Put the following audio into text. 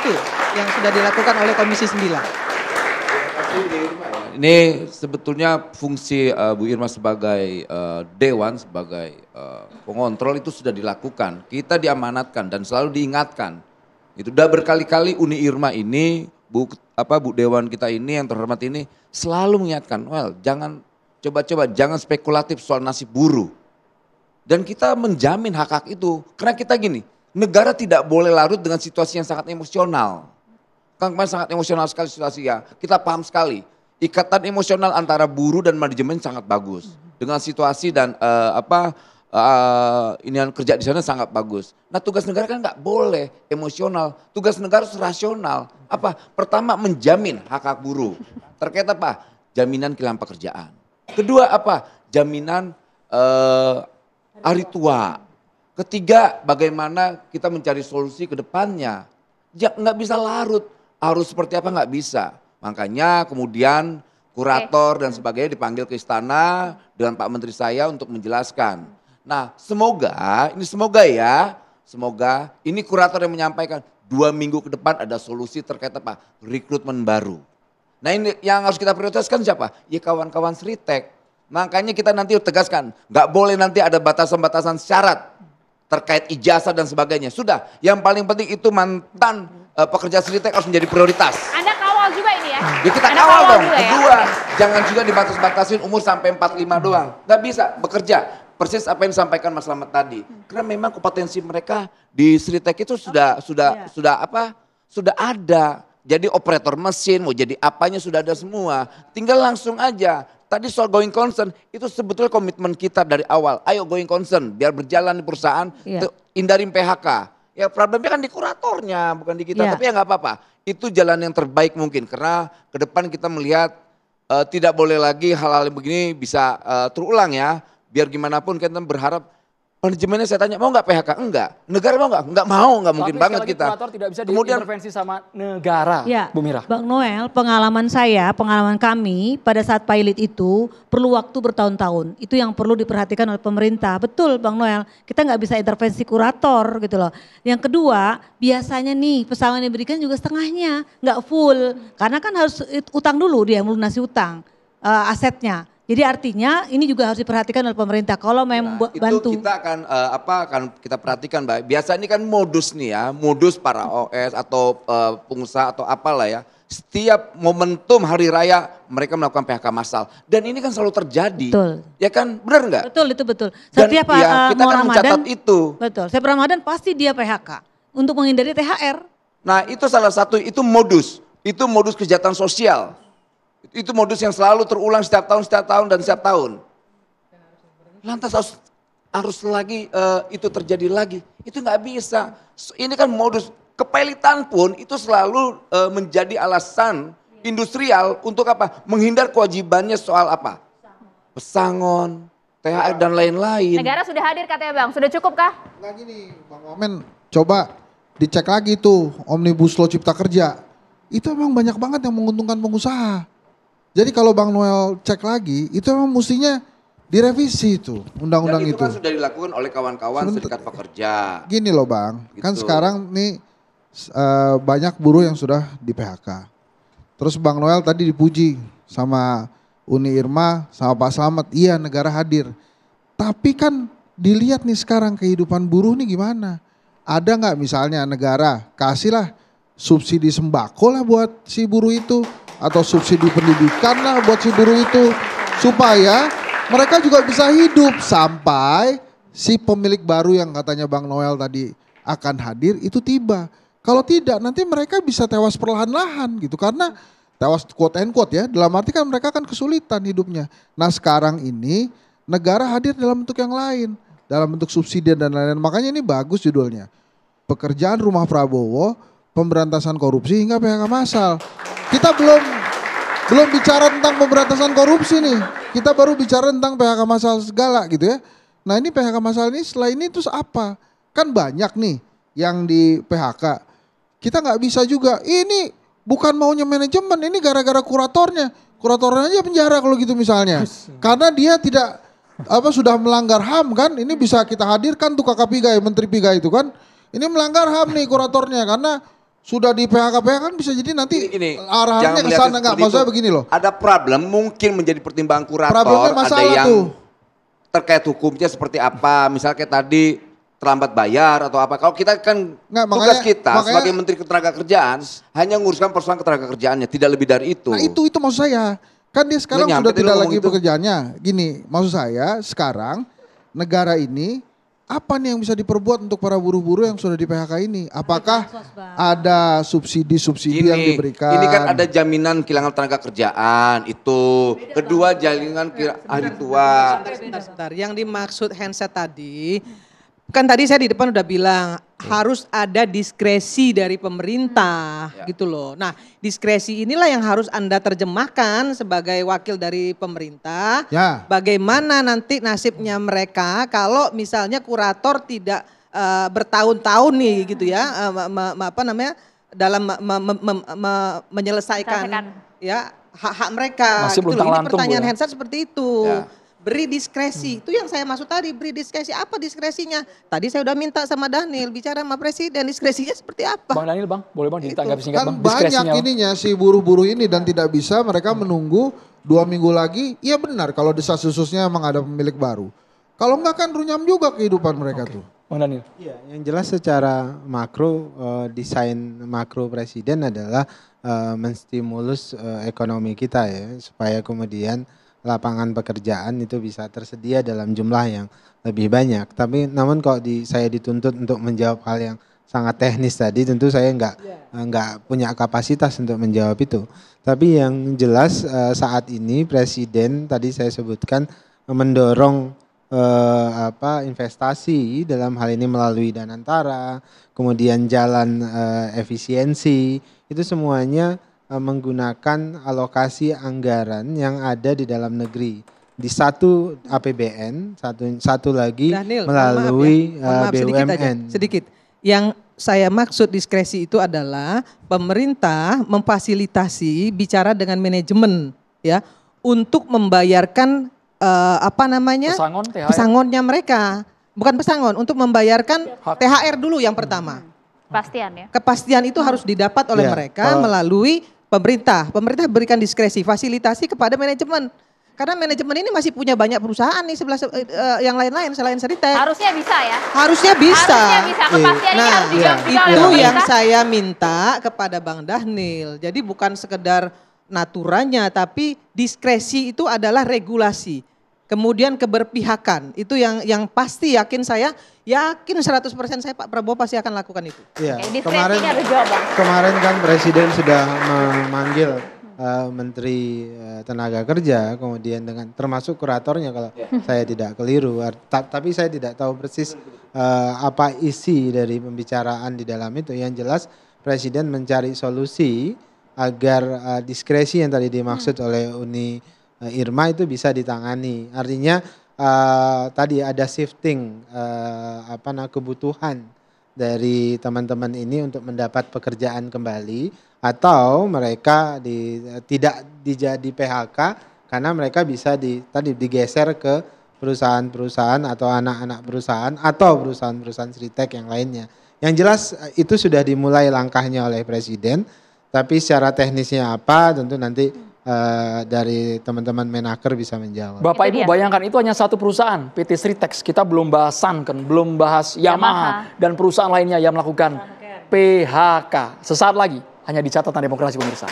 itu yang sudah dilakukan oleh Komisi 9. Ini sebetulnya fungsi Bu Irma sebagai dewan, sebagai pengontrol itu sudah dilakukan. Kita diamanatkan dan selalu diingatkan. Itu udah berkali-kali Uni Irma ini, Bu Dewan kita ini yang terhormat ini selalu mengingatkan, well jangan coba-coba jangan spekulatif soal nasib buruh. Dan kita menjamin hak-hak itu. Karena kita gini, negara tidak boleh larut dengan situasi yang sangat emosional. Kan kemarin sangat emosional sekali situasi ya. Kita paham sekali. Ikatan emosional antara buruh dan manajemen sangat bagus. Dengan situasi dan inian kerja di sana sangat bagus. Nah tugas negara kan nggak boleh emosional. Tugas negara harus rasional. Apa? Pertama menjamin hak-hak buruh. Terkait apa? Jaminan kehilangan pekerjaan. Kedua apa? Jaminan hari tua. Ketiga bagaimana kita mencari solusi ke depannya. Nggak bisa larut. Harus seperti apa nggak bisa. Makanya kemudian kurator dan sebagainya dipanggil ke istana dengan Pak Menteri saya untuk menjelaskan. Nah semoga ini kurator yang menyampaikan 2 minggu ke depan ada solusi terkait apa? Rekrutmen baru. Nah ini yang harus kita prioritaskan siapa? Ya kawan-kawan Sritek. Makanya kita nanti tegaskan, nggak boleh nanti ada batasan-batasan syarat terkait ijazah dan sebagainya. Sudah, yang paling penting itu mantan pekerja Sritek harus menjadi prioritas. Anda kawal juga ini ya? Ya kita Anda kawal dong. juga Kedua, jangan juga dibatas-batasin umur sampai 45 doang. Nggak bisa bekerja. Persis apa yang disampaikan Mas Slamet tadi. Karena memang kompetensi mereka di Sritek itu sudah ada. Jadi operator mesin, mau jadi apanya sudah ada semua. Tinggal langsung aja. Tadi soal going concern, itu sebetulnya komitmen kita dari awal. Ayo going concern, biar berjalan di perusahaan, hindarin PHK. Ya problemnya kan di kuratornya, bukan di kita. Tapi ya nggak apa-apa. Itu jalan yang terbaik mungkin. Karena ke depan kita melihat tidak boleh lagi hal-hal begini bisa terulang ya. Biar gimana pun kita berharap manajemennya saya tanya mau nggak PHK? Enggak. Negara mau nggak? Enggak mau, nggak mungkin banget kita. Kurator tidak bisa diintervensi sama negara, Bu Mira. Bang Noel, pengalaman kami pada saat pilot itu perlu waktu bertahun-tahun. Itu yang perlu diperhatikan oleh pemerintah. Betul Bang Noel, kita nggak bisa intervensi kurator gitu loh. Yang kedua, biasanya nih pesangon yang diberikan juga setengahnya, nggak full. Karena kan harus utang dulu dia, melunasi utang asetnya. Jadi artinya ini juga harus diperhatikan oleh pemerintah kalau memang bantu. Itu kita akan kita perhatikan Mbak. Biasa ini kan modus nih ya, modus para OS atau pengusaha atau apalah ya. Setiap momentum hari raya mereka melakukan PHK massal. Dan ini kan selalu terjadi. Betul. Ya kan, benar nggak? Betul, itu betul. Setiap kita mau kan Ramadan, mencatat itu. Betul, setiap Ramadan pasti dia PHK untuk menghindari THR. Nah itu salah satu, itu modus kejahatan sosial. Itu modus yang selalu terulang setiap tahun dan setiap tahun. Lantas harus lagi itu terjadi lagi. Itu nggak bisa. Ini kan modus kepelitan pun itu selalu menjadi alasan industrial untuk apa? Menghindar kewajibannya soal apa? Pesangon, THR dan lain-lain. Negara sudah hadir katanya Bang, sudah cukup kah? Nggak gini Bang Omen, coba dicek lagi tuh Omnibus Law Cipta Kerja. Itu emang banyak banget yang menguntungkan pengusaha. Jadi kalau Bang Noel cek lagi, itu memang mestinya direvisi itu undang-undang itu. Kan sudah dilakukan oleh kawan-kawan serikat pekerja. Gini loh Bang, gitu. kan sekarang nih banyak buruh yang sudah di PHK. Terus Bang Noel tadi dipuji sama Uni Irma, sama Pak Slamet, iya negara hadir. Tapi kan dilihat nih sekarang kehidupan buruh nih gimana. Ada nggak misalnya negara kasihlah subsidi sembako lah buat si buruh itu. Atau subsidi pendidikan lah buat si buruh itu. Supaya mereka juga bisa hidup sampai si pemilik baru yang katanya Bang Noel tadi akan hadir itu tiba. Kalau tidak nanti mereka bisa tewas perlahan-lahan gitu. Karena tewas quote and quote ya. Dalam arti kan mereka kan kesulitan hidupnya. Nah sekarang ini negara hadir dalam bentuk yang lain. Dalam bentuk subsidi dan lain-lain. Makanya ini bagus judulnya. Pekerjaan Rumah Prabowo, pemberantasan korupsi hingga PHK massal. Kita belum bicara tentang pemberantasan korupsi nih. Kita baru bicara tentang PHK massal segala gitu ya. Nah ini PHK massal ini setelah ini terus apa? Kan banyak nih yang di PHK. Kita nggak bisa juga. Ini bukan maunya manajemen, ini gara-gara kuratornya. Kuratornya aja penjara kalau gitu misalnya. Karena dia tidak sudah melanggar HAM kan. Ini bisa kita hadirkan tuh KKP Menteri Piga itu kan. Ini melanggar HAM nih kuratornya karena sudah di PHK kan bisa jadi nanti Gini, arahannya ke sana nggak? Maksudnya begini loh. Ada problem mungkin menjadi pertimbangan kurator, Problemnya ada yang tuh terkait hukumnya seperti apa. Misalnya kayak tadi terlambat bayar atau apa. Kalau kita kan tugas kita sebagai Menteri Ketenagakerjaan hanya nguruskan persoalan ketenagakerjaannya, tidak lebih dari itu. Nah itu maksud saya. Kan dia sekarang sudah tidak lagi pekerjaannya. Gini, maksud saya sekarang negara ini apa nih yang bisa diperbuat untuk para buruh-buruh yang sudah di PHK ini? Apakah ada subsidi-subsidi yang diberikan? Ini kan ada jaminan kehilangan tenaga kerjaan itu. Kedua jaminan hari tua. Sebentar. Yang dimaksud handset tadi, kan tadi saya di depan udah bilang harus ada diskresi dari pemerintah gitu loh. Nah diskresi inilah yang harus Anda terjemahkan sebagai wakil dari pemerintah. Bagaimana nanti nasibnya mereka kalau misalnya kurator tidak bertahun-tahun nih gitu ya, dalam menyelesaikan ya hak-hak mereka. Masih gitu loh. Ini pertanyaan ya? handset seperti itu. Beri diskresi, itu yang saya maksud tadi, beri diskresi. Apa diskresinya? Tadi saya udah minta sama Daniel bicara sama Presiden, diskresinya seperti apa? Bang Daniel, Bang, boleh Bang ditanggapi singkat Kan Bang? banyak ininya si buruh-buruh ini dan tidak bisa mereka menunggu 2 minggu lagi. Iya benar kalau desas-desusnya emang ada pemilik baru. Kalau enggak kan runyam juga kehidupan mereka tuh. Bang Daniel. Iya, yang jelas secara makro, desain makro Presiden adalah menstimulus ekonomi kita ya, supaya kemudian lapangan pekerjaan itu bisa tersedia dalam jumlah yang lebih banyak. Tapi namun kalau saya dituntut untuk menjawab hal yang sangat teknis tadi, tentu saya nggak punya kapasitas untuk menjawab itu. Tapi yang jelas saat ini Presiden tadi saya sebutkan mendorong investasi dalam hal ini melalui Danantara, kemudian jalan efisiensi, itu semuanya menggunakan alokasi anggaran yang ada di dalam negeri. Di satu APBN, satu lagi Daniel, melalui BUMN. Sedikit. Yang saya maksud diskresi itu adalah pemerintah memfasilitasi bicara dengan manajemen ya untuk membayarkan pesangonnya mereka. Bukan pesangon, untuk membayarkan THR dulu yang pertama. Kepastian ya. Kepastian itu harus didapat oleh mereka melalui pemerintah. Pemerintah berikan diskresi, fasilitasi kepada manajemen. Karena manajemen ini masih punya banyak perusahaan nih yang lain-lain selain Seritek. Harusnya bisa ya. Harusnya bisa. Harusnya bisa. Kepastian ini harus dijawab juga oleh itu yang pemerintah. saya minta kepada Bang Daniel. Jadi bukan sekedar naturanya, tapi diskresi itu adalah regulasi. Kemudian keberpihakan, itu yang pasti yakin 100% saya Pak Prabowo pasti akan lakukan itu. Iya, kemarin kan Presiden sudah memanggil Menteri Tenaga Kerja, kemudian dengan termasuk kuratornya kalau saya tidak keliru. Tapi saya tidak tahu persis apa isi dari pembicaraan di dalam itu. Yang jelas Presiden mencari solusi agar diskresi yang tadi dimaksud oleh Uni Irma itu bisa ditangani. Artinya tadi ada shifting kebutuhan dari teman-teman ini untuk mendapat pekerjaan kembali, atau mereka tidak dijadi PHK karena mereka bisa digeser ke perusahaan-perusahaan atau anak-anak perusahaan atau perusahaan-perusahaan Seritek yang lainnya. Yang jelas itu sudah dimulai langkahnya oleh Presiden, tapi secara teknisnya apa tentu nanti dari teman-teman Menaker bisa menjawab. Bapak Ibu bayangkan itu hanya satu perusahaan, PT Sritex. Kita belum bahas Sanken, belum bahas Yamaha dan perusahaan lainnya yang melakukan PHK. Sesaat lagi hanya di catatan demokrasi pemirsa.